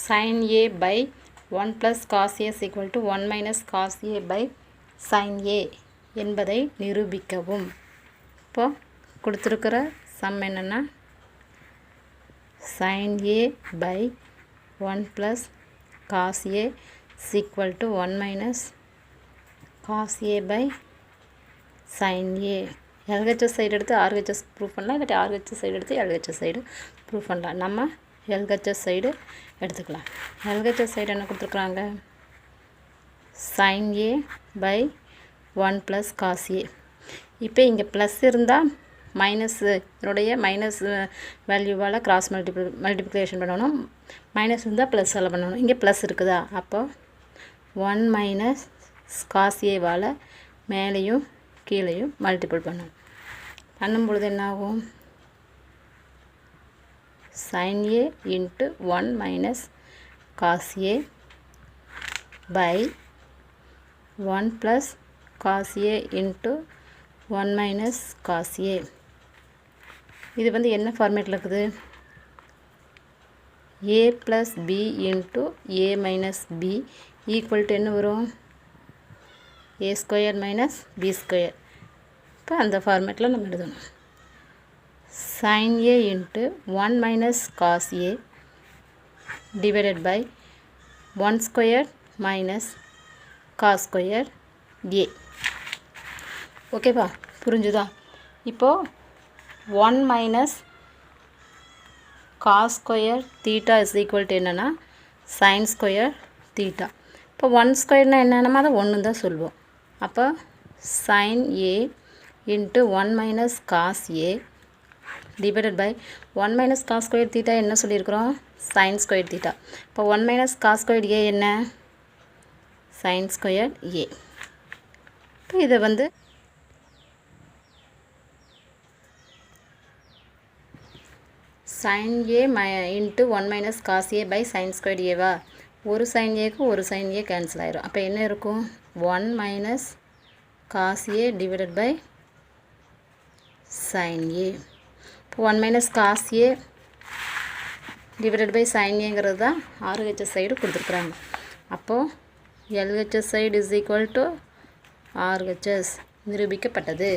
sin a by 1 plus cos a is equal to 1 minus cos a by sin a என்பதை நிரூபிக்கவும். இப்போ கொடுத்திருக்கிற some என்னன்னா sin a by 1 plus cos a is equal to 1 minus cos a by sin a. LHS side எடுத்து RHS proof பண்ணலாம், இல்லாட்டி RHS side எடுத்து LHS side proof பண்ணலாம். நம்ம LHS சைடு எடுத்துக்கலாம். LHS சைடு என்ன கொடுத்துருக்குறாங்க? sin a by 1 plus cos a. இப்போ இங்கே ப்ளஸ் இருந்தால் மைனஸ் இதனுடைய மைனஸ் வேல்யூவால் கிராஸ் மல்டிப்ளிகேஷன் பண்ணணும். மைனஸ் இருந்தால் ப்ளஸ்ஸால் பண்ணணும். இங்கே ப்ளஸ் இருக்குதா? அப்போ 1 மைனஸ் cos a-வால் மேலேயும் கீழேயும் மல்டிபிள் பண்ணணும். பண்ணும்பொழுது என்ன ஆகும்? sin a into 1 minus cos a by 1 plus cos a into 1 minus cos a. இது வந்து என்ன ஃபார்மேட்டில் இருக்குது? a plus b into a minus b equal to என்ன வரும்? a square minus b square. இப்போ அந்த ஃபார்மேட்டில் நம்ம எழுதணும். sin a into 1 minus cos a divided by 1 square minus cos square a. ஓகேவா? புரிஞ்சுதா? இப்போது 1 minus cos square theta is equal to என்னன்னா sin square theta. இப்போ 1 ஸ்கொயர்னா என்ன? நம்ம அதை 1 தான் சொல்லுவோம். அப்போ sin a into 1 minus cos a divided by 1 minus cos square theta என்ன சொல்லியிருக்கிறோம்? sin square theta. இப்போ 1 minus cos square a என்ன? sin square a. இப்போ இதை வந்து sin a into 1 minus cos a by sin square a-வா? ஒரு sin a-க்கு ஒரு sin a cancel ஆயிரும். அப்போ என்ன இருக்கும்? 1 minus cos a divided by sin a. இப்போ 1 minus cos a divided by sin a-ங்கிறது தான் RHS சைடு கொடுத்துருக்குறாங்க. அப்போது LHS side is equal to RHS நிரூபிக்கப்பட்டது.